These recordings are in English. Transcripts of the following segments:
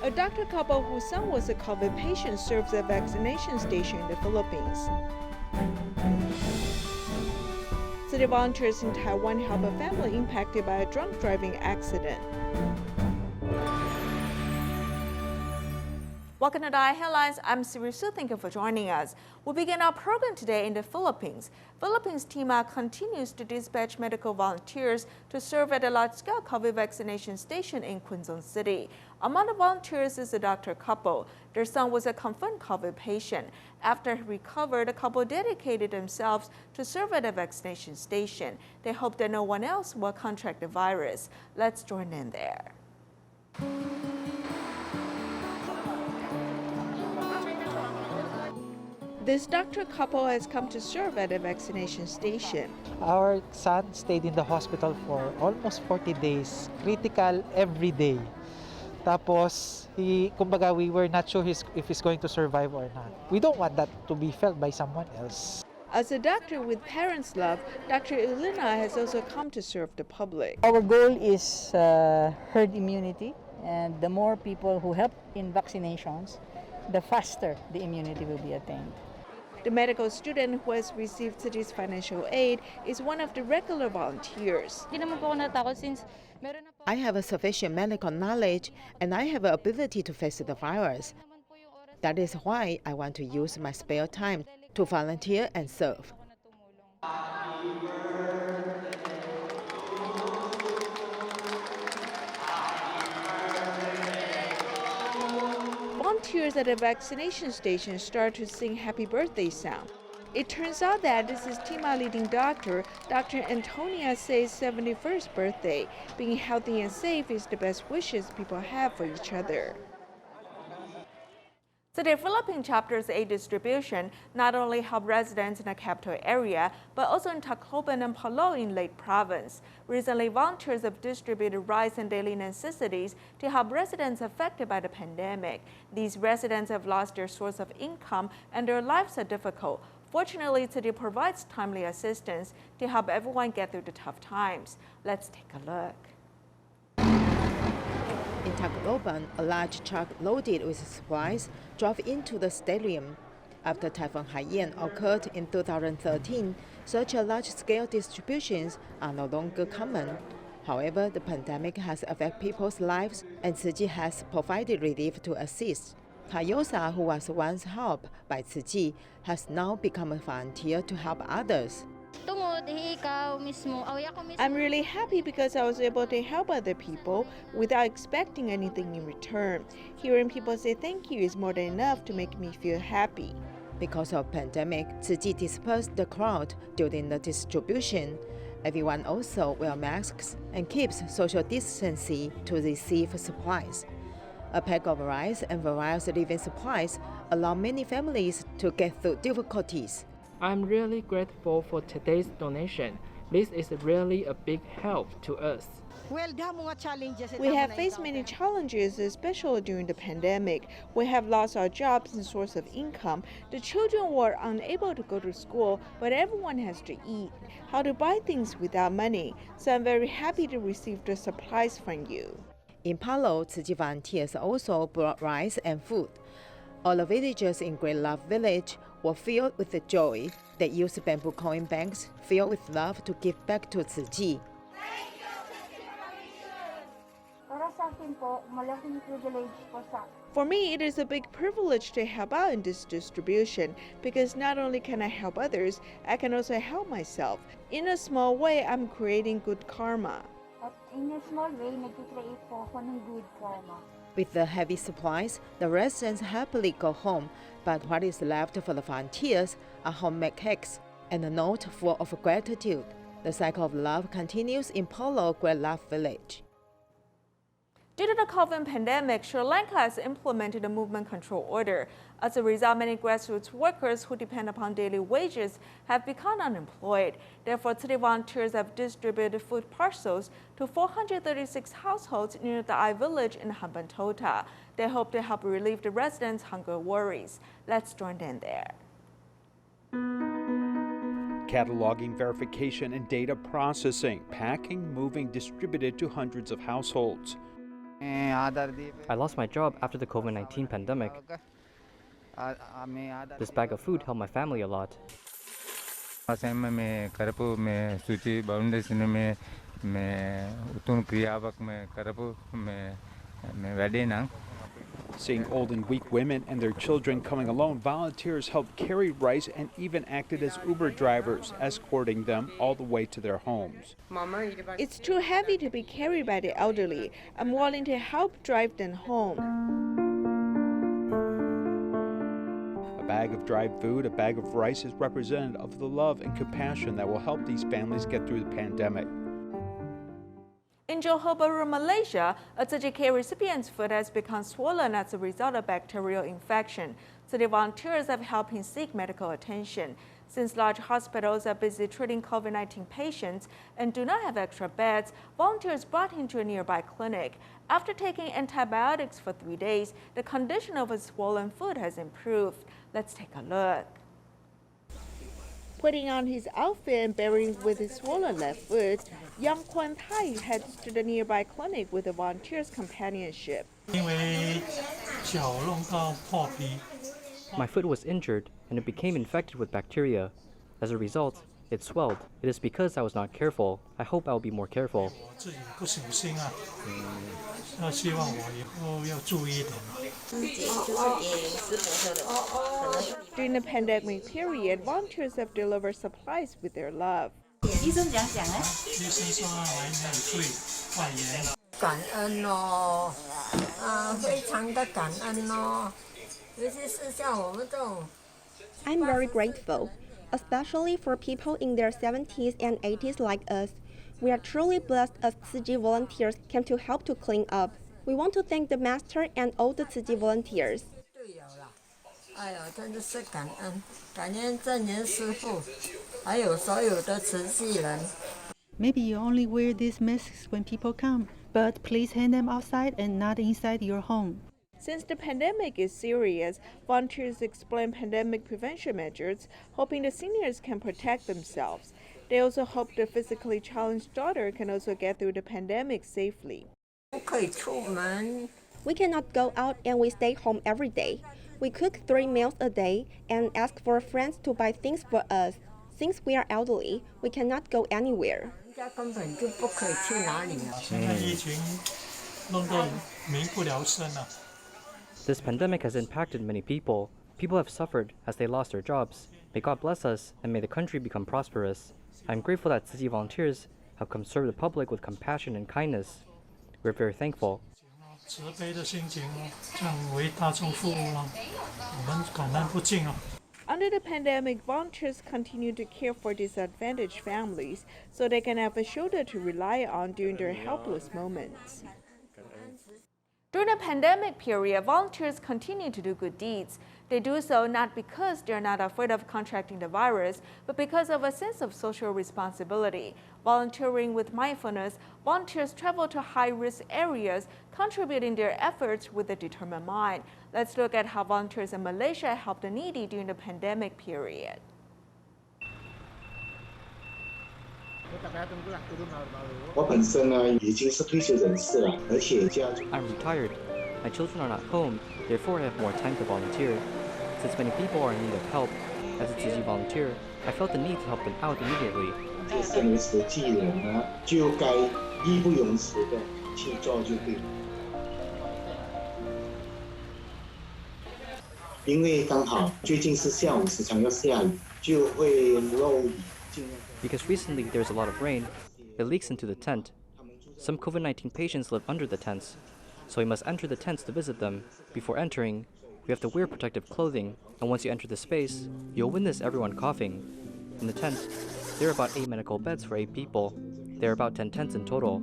A doctor couple whose son was a COVID patient serves a vaccination station in the Philippines. City volunteers in Taiwan help a family impacted by a drunk driving accident. Welcome to the Headlines. I'm Siri Su. Thank you for joining us. We begin our program today in the Philippines. Philippines TIMA continues to dispatch medical volunteers to serve at a large-scale COVID vaccination station in Quezon City. Among the volunteers is a doctor couple. Their son was a confirmed COVID patient. After he recovered, the couple dedicated themselves to serve at a vaccination station. They hope that no one else will contract the virus. Let's join in there. This doctor couple has come to serve at a vaccination station. Our son stayed in the hospital for almost 40 days, critical every day. Tapos, kumbaga, we were not sure if he's going to survive or not. We don't want that to be felt by someone else. As a doctor with parents' love, Dr. Elena has also come to serve the public. Our goal is herd immunity, and the more people who help in vaccinations, the faster the immunity will be attained. The medical student who has received Tzu Chi's financial aid is one of the regular volunteers. I have a sufficient medical knowledge and I have the ability to face the virus. That is why I want to use my spare time to volunteer and serve. Volunteers at a vaccination station start to sing happy birthday sound. It turns out that this is TIMA leading doctor, Dr. Antonia Say's 71st birthday. Being healthy and safe is the best wishes people have for each other. Today, Philippine chapter's aid distribution not only helped residents in the capital area, but also in Tacloban and Palo in Lake Province. Recently, volunteers have distributed rice and daily necessities to help residents affected by the pandemic. These residents have lost their source of income and their lives are difficult. Fortunately, Tzu Chi provides timely assistance to help everyone get through the tough times. Let's take a look. In Tacloban, a large truck loaded with supplies drove into the stadium. After Typhoon Haiyan occurred in 2013, such a large-scale distributions are no longer common. However, the pandemic has affected people's lives, and Tzu Chi has provided relief to assist. Kayosa, who was once helped by Tzu Chi, has now become a volunteer to help others. I'm really happy because I was able to help other people without expecting anything in return. Hearing people say thank you is more than enough to make me feel happy. Because of pandemic, Tzu Chi dispersed the crowd during the distribution. Everyone also wears masks and keeps social distancing to receive supplies. A pack of rice and various living supplies allow many families to get through difficulties. I'm really grateful for today's donation. This is really a big help to us. We have faced many challenges, especially during the pandemic. We have lost our jobs and source of income. The children were unable to go to school, but everyone has to eat. How to buy things without money? So I'm very happy to receive the supplies from you. In Palo, Tzu Chi volunteers also brought rice and food. All the villagers in Great Love Village were filled with the joy. They used bamboo coin bags filled with love to give back to Tzu Chi. For me, it is a big privilege to help out in this distribution because not only can I help others, I can also help myself. In a small way, I'm creating good karma. In a small way, nag-create po ako ng good karma. With the heavy supplies, the residents happily go home, but what is left for the volunteers are homemade cakes and a note full of gratitude. The cycle of love continues in Palo, Great Love Village. Due to the COVID pandemic, Sri Lanka has implemented a movement control order. As a result, many grassroots workers who depend upon daily wages have become unemployed. Therefore, city volunteers have distributed food parcels to 436 households near the I village in Hambantota. They hope to help relieve the residents' hunger worries. Let's join in there. Cataloging, verification, and data processing, packing, moving, distributed to hundreds of households. I lost my job after the COVID-19 pandemic. This bag of food helped my family a lot. Seeing old and weak women and their children coming alone, volunteers helped carry rice and even acted as Uber drivers, escorting them all the way to their homes. It's too heavy to be carried by the elderly. I'm willing to help drive them home. A bag of dried food, a bag of rice is representative of the love and compassion that will help these families get through the pandemic. In Johor Bahru, Malaysia, a Tzu Chi recipient's foot has become swollen as a result of bacterial infection. So the volunteers have helped him seek medical attention. Since large hospitals are busy treating COVID-19 patients and do not have extra beds, volunteers brought him to a nearby clinic. After taking antibiotics for 3 days, the condition of his swollen foot has improved. Let's take a look. Putting on his outfit and bearing with his swollen left foot, young Kwan Tai heads to the nearby clinic with the volunteers' companionship. My foot was injured and it became infected with bacteria. As a result, it swelled. It is because I was not careful. I hope I will be more careful. During the pandemic period, volunteers have delivered supplies with their love. I'm very grateful, especially for people in their 70s and 80s like us. We are truly blessed as Tzu Chi volunteers came to help to clean up. We want to thank the master and all the Tzu Chi volunteers. Maybe you only wear these masks when people come, but please hang them outside and not inside your home. Since the pandemic is serious, volunteers explain pandemic prevention measures, hoping the seniors can protect themselves. They also hope the physically challenged daughter can also get through the pandemic safely. We cannot go out and we stay home every day. We cook 3 meals a day and ask for friends to buy things for us. Since we are elderly, we cannot go anywhere. This pandemic has impacted many people. People have suffered as they lost their jobs. May God bless us and may the country become prosperous. I'm grateful that Tzu Chi volunteers have come serve the public with compassion and kindness. We're very thankful. Under the pandemic, volunteers continue to care for disadvantaged families so they can have a shoulder to rely on during their helpless moments. During the pandemic period, volunteers continue to do good deeds. They do so not because they're not afraid of contracting the virus, but because of a sense of social responsibility. Volunteering with mindfulness, volunteers travel to high-risk areas, contributing their efforts with a determined mind. Let's look at how volunteers in Malaysia helped the needy during the pandemic period. I'm retired. My children are not home, therefore I have more time to volunteer. Since many people are in need of help, as a Tzu Chi volunteer, I felt the need to help them out immediately. Because recently there's a lot of rain, it leaks into the tent. Some COVID-19 patients live under the tents, so we must enter the tents to visit them. Before entering, we have to wear protective clothing, and once you enter the space, you'll witness everyone coughing. In the tent, there are about 8 medical beds for 8 people. There are about 10 tents in total.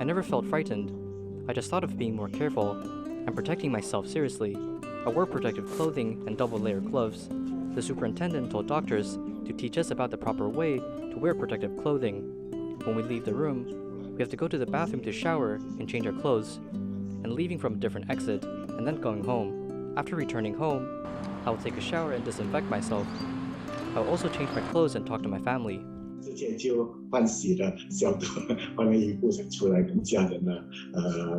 I never felt frightened. I just thought of being more careful and protecting myself seriously. I wore protective clothing and double-layer gloves. The superintendent told doctors to teach us about the proper way to wear protective clothing. When we leave the room, we have to go to the bathroom to shower and change our clothes. and leaving from a different exit, and then going home. After returning home, I will take a shower and disinfect myself. I will also change my clothes and talk to my family. 之前就换洗了、消毒，换了衣服才出来跟家人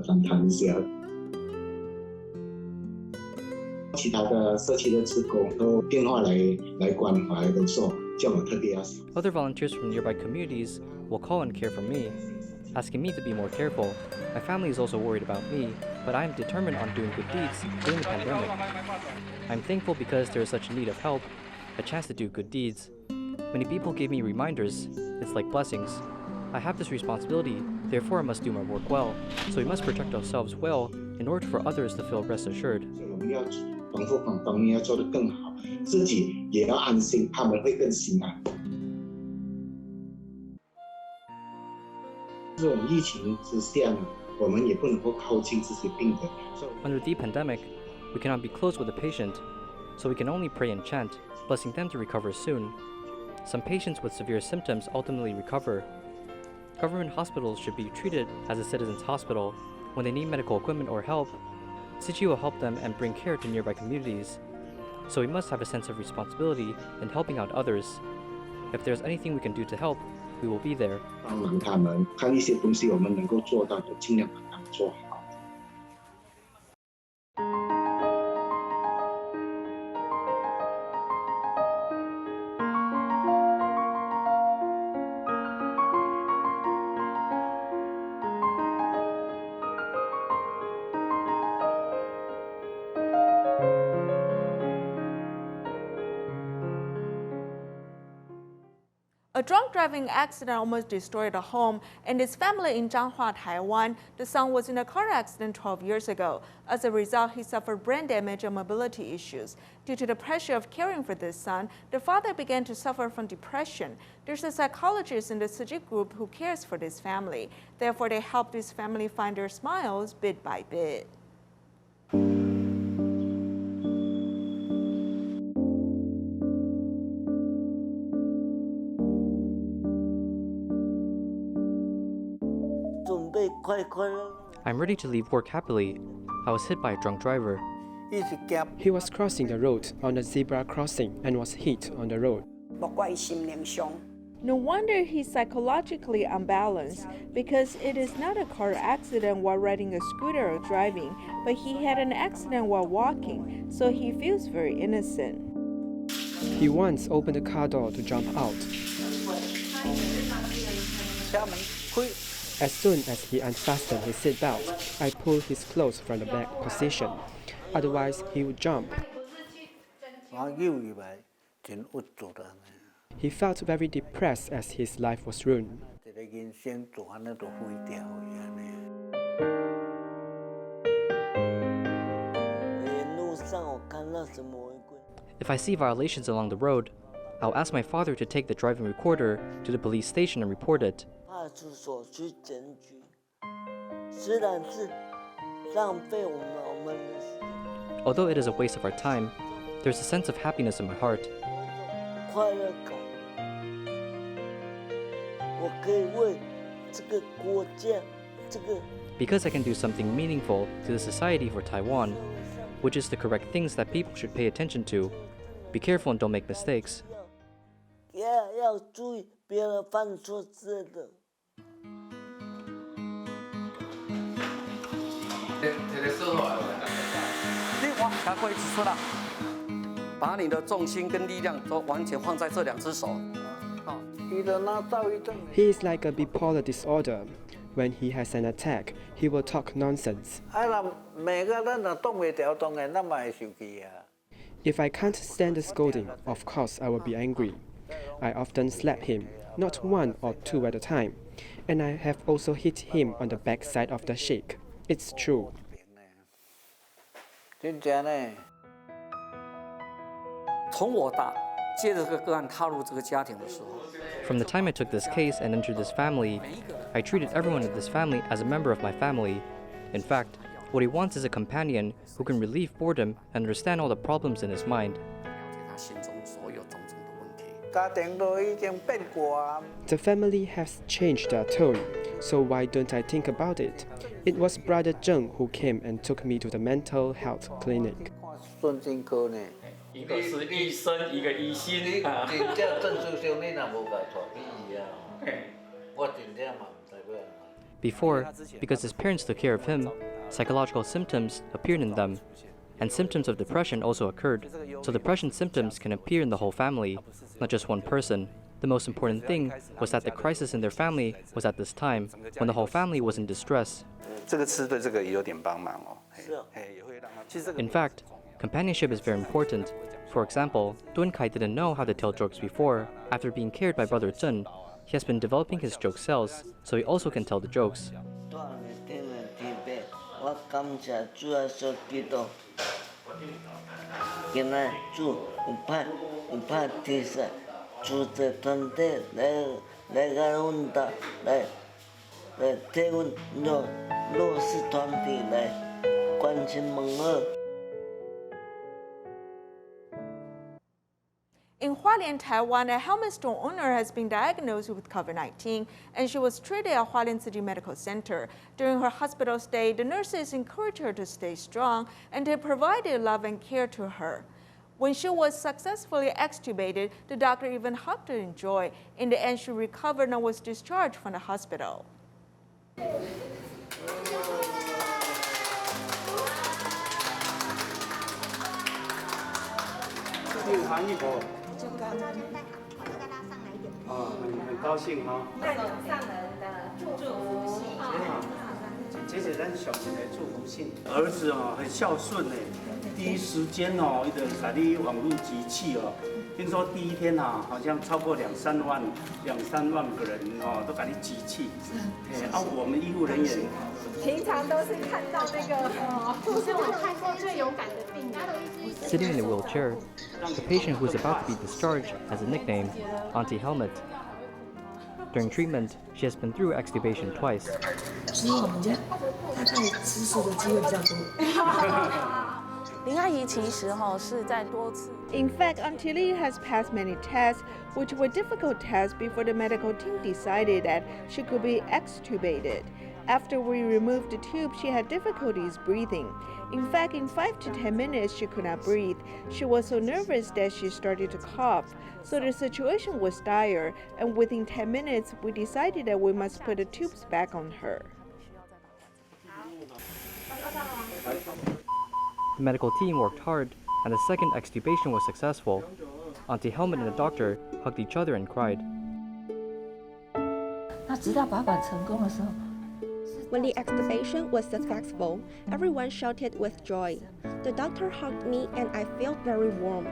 谈谈一下。其他的社区的职工都电话来关怀，都说叫我特别要小。 Other volunteers from nearby communities will call and care for me, asking me to be more careful. My family is also worried about me, but I am determined on doing good deeds during the pandemic. I'm thankful because there is such a need of help, a chance to do good deeds. Many people gave me reminders. It's like blessings. I have this responsibility, therefore I must do my work well. So we must protect ourselves well in order for others to feel rest assured. 我们要防护方面要做得更好，自己也要安心，他们会更心安。这种疫情之下呢，我们也不能够靠近这些病人。Under the pandemic, we cannot be close with the patient, so we can only pray and chant, blessing them to recover soon. Some patients with severe symptoms ultimately recover. Government hospitals should be treated as a citizen's hospital. When they need medical equipment or help, Tzu Chi will help them and bring care to nearby communities. So we must have a sense of responsibility in helping out others. If there's anything we can do to help, we will be there. 帮忙他们，看一些东西我们能够做到的，尽量把它们做好。A drunk driving accident almost destroyed a home and his family in Zhanghua, Taiwan. The son was in a car accident 12 years ago. As a result, he suffered brain damage and mobility issues. Due to the pressure of caring for this son, the father began to suffer from depression. There's a psychologist in the Tzu Chi group who cares for this family. Therefore, they help this family find their smiles bit by bit. I'm ready to leave work happily. I was hit by a drunk driver. He was crossing the road on a zebra crossing and was hit on the road. No wonder he's psychologically unbalanced, because it is not a car accident while riding a scooter or driving, but he had an accident while walking, so he feels very innocent. He once opened the car door to jump out. As soon as he unfastened his seatbelt, I pulled his clothes from the back position. Otherwise, he would jump. He felt very depressed as his life was ruined. If I see violations along the road, I'll ask my father to take the driving recorder to the police station and report it. Although it is a waste of our time, there's a sense of happiness in my heart. Because I can do something meaningful to the society for Taiwan, which is the correct things that people should pay attention to. Be careful and don't make mistakes. He is like a bipolar disorder. When he has an attack, he will talk nonsense. If I can't stand the scolding, of course I will be angry. I often slap him, not one or two at a time, and I have also hit him on the back side of the cheek. It's true. From the time I took this case and entered this family, I treated everyone in this family as a member of my family. In fact, what he wants is a companion who can relieve boredom and understand all the problems in his mind. The family has changed their tone. so why don't I think about it? It was Brother Zheng who came and took me to the mental health clinic. 孙真科呢？一个是医生，一个医心。真正郑叔兄，你若无甲带去医啊，我真正嘛唔知要安怎。 Before, because his parents took care of him, psychological symptoms appeared in them, and symptoms of depression also occurred. So depression symptoms can appear in the whole family, not just one person. The most important thing was that the crisis in their family was at this time, when the whole family was in distress. In fact, companionship is very important. For example, Dun Kai didn't know how to tell jokes before. After being cared by Brother Zhen, he has been developing his joke cells, so he also can tell the jokes. In Hualien, Taiwan, a helmet store owner has been diagnosed with COVID-19, and she was treated at Hualien Tzu Chi Medical Center. During her hospital stay, the nurses encouraged her to stay strong, and they provided love and care to her. When she was successfully extubated, the doctor even hugged her in joy. In the end, she recovered and was discharged from the hospital. Sitting in a wheelchair, the patient who is about to be discharged has a nickname, Auntie Helmet. During treatment, she has been through extubation twice. In fact, Auntie Lee has passed many tests, which were difficult tests before the medical team decided that she could be extubated. After we removed the tube, she had difficulties breathing. In fact, in 5 to 10 minutes, she could not breathe. She was so nervous that she started to cough. So the situation was dire, and within 10 minutes, we decided that we must put the tubes back on her. The medical team worked hard, and the second extubation was successful. Auntie Helmet and the doctor hugged each other and cried. When the extubation was successful, everyone shouted with joy. The doctor hugged me and I felt very warm.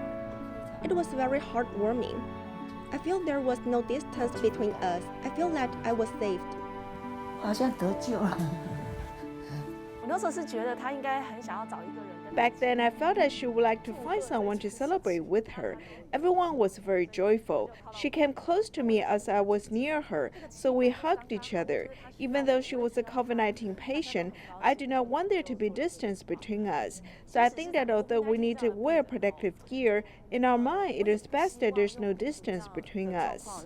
It was very heartwarming. I feel there was no distance between us. I feel that I was saved. Back then, I felt that she would like to find someone to celebrate with her. Everyone was very joyful. She came close to me as I was near her, so we hugged each other. Even though she was a COVID-19 patient, I do not want there to be distance between us. So I think that although we need to wear protective gear, in our mind, it is best that there's no distance between us.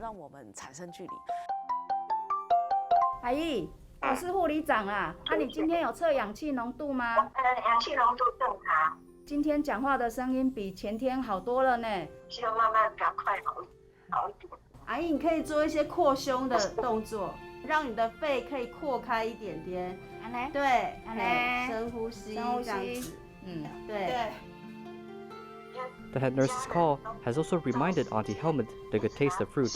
阿姨，我是护理长啊。你今天有测氧气浓度吗？氧气浓度正常。今天讲话的声音比前天好多了呢。希望慢慢赶快好一点。阿姨，你可以做一些扩胸的动作，让你的肺可以扩开一点点。对，深呼吸，这样子。对。The head nurse's call has also reminded Auntie Helmet the good taste of fruit.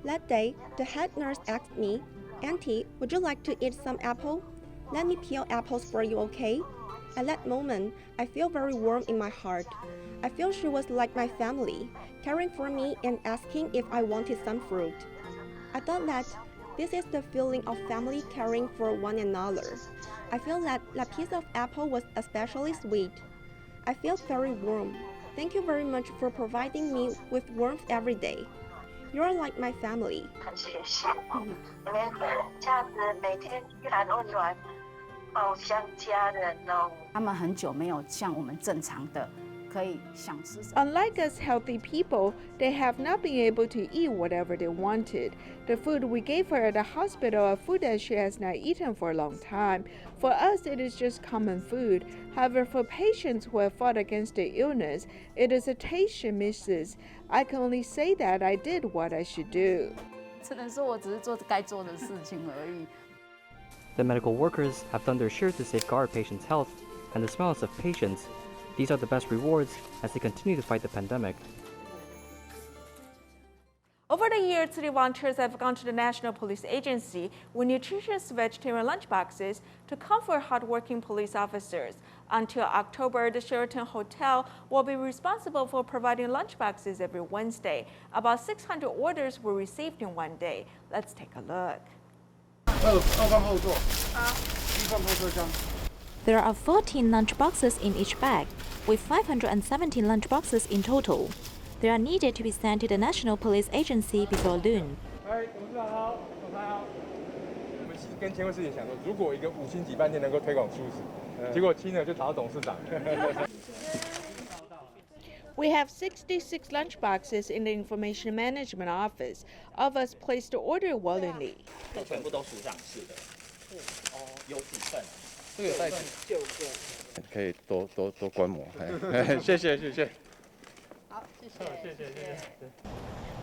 That day, the head nurse asked me, "Auntie, would you like to eat some apple? Let me peel apples for you, okay?" At that moment, I feel very warm in my heart. I feel she was like my family, caring for me and asking if I wanted some fruit. I thought that this is the feeling of family caring for one another. I feel that piece of apple was especially sweet. I felt very warm. Thank you very much for providing me with warmth every day. You are like my family. 谢谢，你们这样子每天嘘寒问暖，好像家人哦。他们很久没有像我们正常的 Unlike us healthy people, they have not been able to eat whatever they wanted. The food we gave her at the hospital are food that she has not eaten for a long time. For us, it is just common food. However, for patients who have fought against the illness, it is a taste she misses. I can only say that I did what I should do. The medical workers have done their share to safeguard patients' health, and the smiles of patients, these are the best rewards as they continue to fight the pandemic. Over the years, Tzu Chi volunteers have gone to the National Police Agency with nutritious vegetarian lunchboxes to comfort hardworking police officers. Until October, the Sheraton Hotel will be responsible for providing lunchboxes every Wednesday. About 600 orders were received in one day. Let's take a look. There are 14 lunchboxes in each bag, with 517 lunchboxes in total. They are needed to be sent to the National Police Agency before noon. We have 66 lunchboxes in the Information Management Office. All of us placed the order willingly.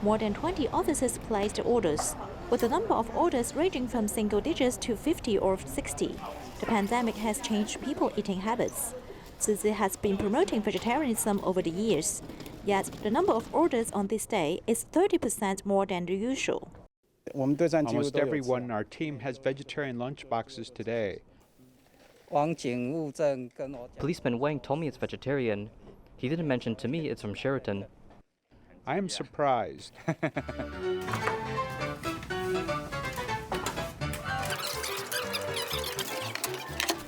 More than 20 officers placed orders, with the number of orders ranging from single digits to 50 or 60. The pandemic has changed people eating habits. Tzu Chi has been promoting vegetarianism over the years, yet the number of orders on this day is 30% more than the usual. Almost everyone in our team has vegetarian lunchboxes today. Policeman Wang told me it's vegetarian. He didn't mention to me it's from Sheraton. I am surprised.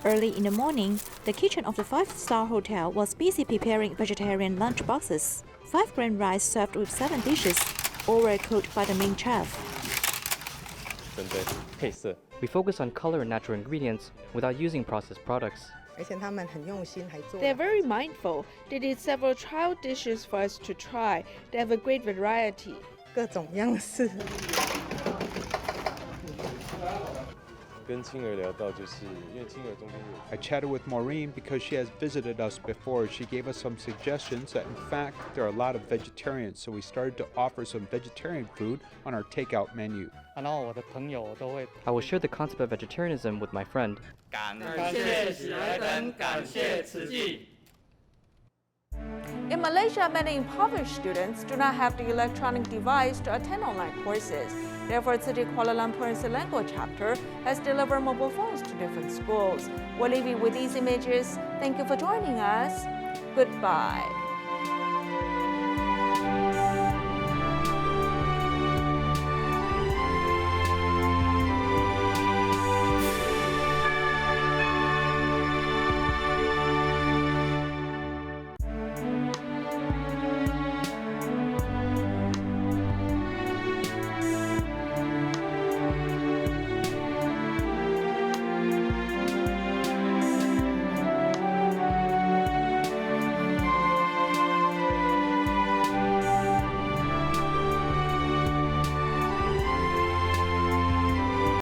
Early in the morning, the kitchen of the 5-star hotel was busy preparing vegetarian lunch boxes. 5-grain rice served with 7 dishes, all were cooked by the main chef. We focus on color and natural ingredients without using processed products. They're very mindful. They did several trial dishes for us to try. They have a great variety. I chatted with Maureen because she has visited us before. She gave us some suggestions that in fact there are a lot of vegetarians, so we started to offer some vegetarian food on our takeout menu. I will share the concept of vegetarianism with my friend. In Malaysia, many impoverished students do not have the electronic device to attend online courses. Therefore, Tzu Chi Kuala Lumpur and Selangor chapter has delivered mobile phones to different schools. We'll leave you with these images. Thank you for joining us. Goodbye.